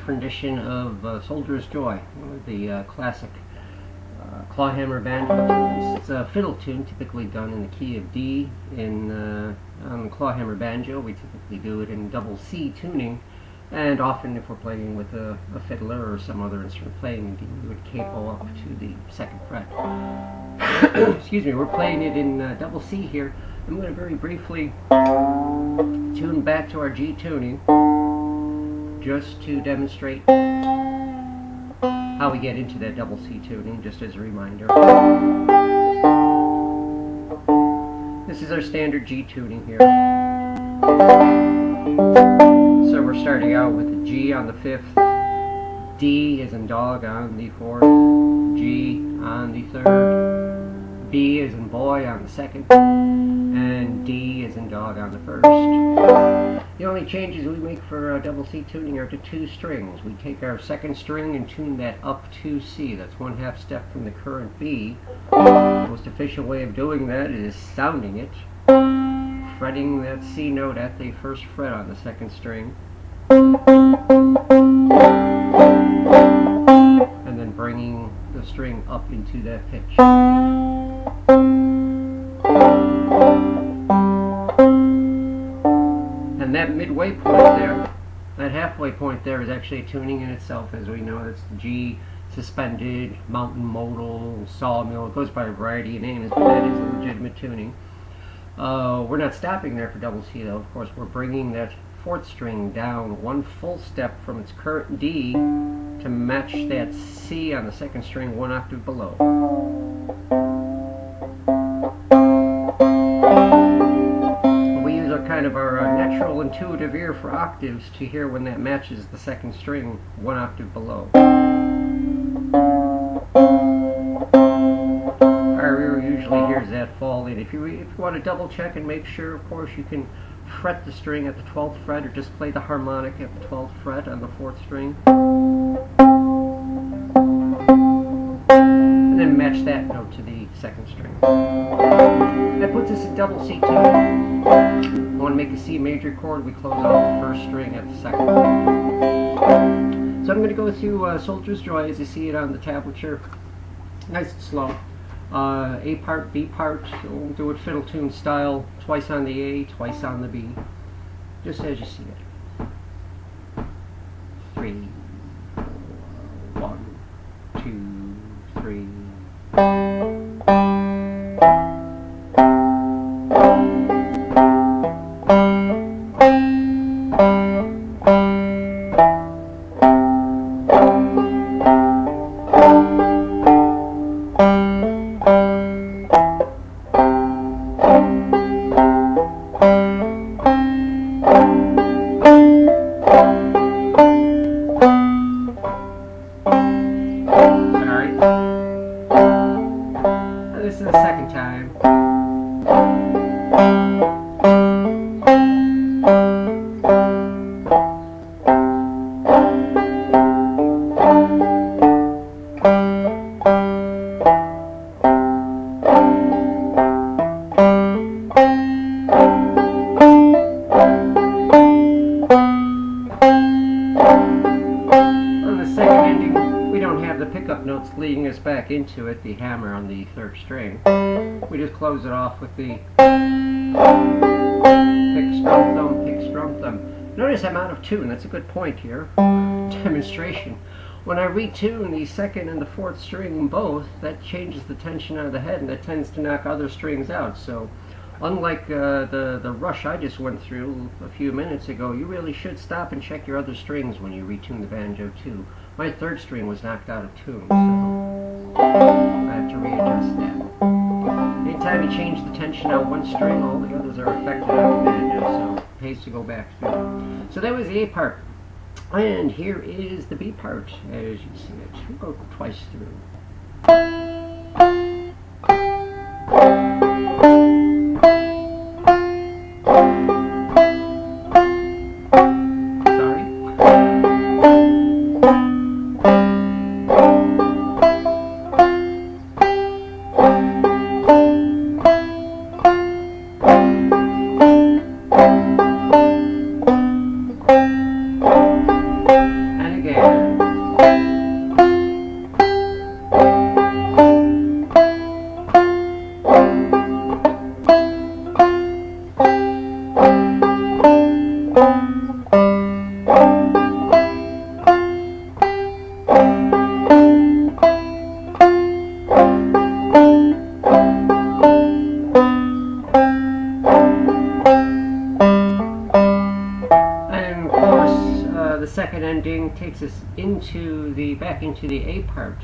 Rendition of Soldier's Joy, one of the classic clawhammer banjo. It's a fiddle tune typically done in the key of D. On the clawhammer banjo, we typically do it in double C tuning, and often if we're playing with a fiddler or some other instrument playing in D, we would capo up to the 2nd fret. Excuse me, we're playing it in double C here. I'm going to very briefly tune back to our G tuning, just to demonstrate how we get into that double C tuning, just as a reminder. This is our standard G tuning here. So we're starting out with a G on the 5th, D as in dog on the 4th, G on the 3rd, B as in boy on the 2nd, and D as in dog on the 1st. The only changes we make for double C tuning are to 2 strings. We take our 2nd string and tune that up to C. That's 1/2 step from the current B. The most efficient way of doing that is sounding it, fretting that C note at the 1st fret on the 2nd string, and then bringing the string up into that pitch. And that midway point there, that halfway point there, is actually a tuning in itself. As we know, it's the G suspended, mountain modal, sawmill. It goes by a variety of names, but that is a legitimate tuning. We're not stopping there for double C though. Of course, we're bringing that 4th string down 1 full step from its current D to match that C on the 2nd string 1 octave below. Kind of our natural intuitive ear for octaves to hear when that matches the 2nd string 1 octave below. Our ear usually hears that fall in. If you want to double check and make sure, of course, you can fret the string at the 12th fret, or just play the harmonic at the 12th fret on the 4th string, and then match that note to the 2nd string. That puts us in double C tune. We want to make a C major chord, we close off the 1st string at the 2nd. So I'm going to go through Soldier's Joy as you see it on the tablature, nice and slow. A part, B part, so we'll do it fiddle tune style, twice on the A, twice on the B, just as you see it. 3, 4, 1, 2, 3. notes leading us back into it, the hammer on the third string. We just close it off with the pick, strum, thumb, pick, strum, thumb. Notice I'm out of tune. That's a good point here. Demonstration. When I retune the second and the fourth string both, that changes the tension out of the head, and that tends to knock other strings out. So unlike the rush I just went through a few minutes ago, you really should stop and check your other strings when you retune the banjo too. My third string was knocked out of tune, so I have to readjust that. Anytime you change the tension on one string, all the others are affected on the banjo, so it pays to go back through. So that was the A part. And here is the B part, as you see it. We'll go twice through. The second ending takes us back into the A part.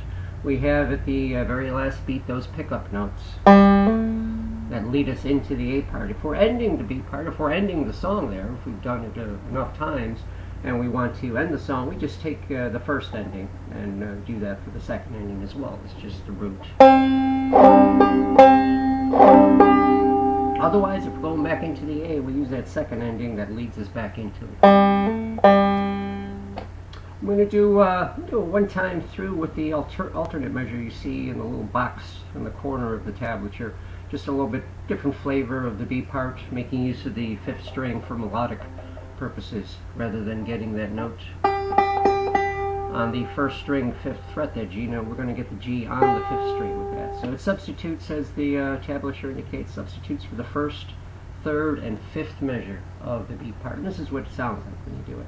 We have at the very last beat those pickup notes that lead us into the A part. If we're ending the B part, if we're ending the song there, if we've done it enough times and we want to end the song, we just take the first ending and do that for the second ending as well. It's just the root. Otherwise, if we're going back into the A, we use that second ending that leads us back into it. I'm going to do a one-time through with the alternate measure you see in the little box in the corner of the tablature. Just a little bit different flavor of the B part, making use of the fifth string for melodic purposes rather than getting that note on the first string, fifth fret, that G note. We're going to get the G on the fifth string with that. So it substitutes, as the tablature indicates, substitutes for the first, third, and fifth measure of the B part. And this is what it sounds like when you do it.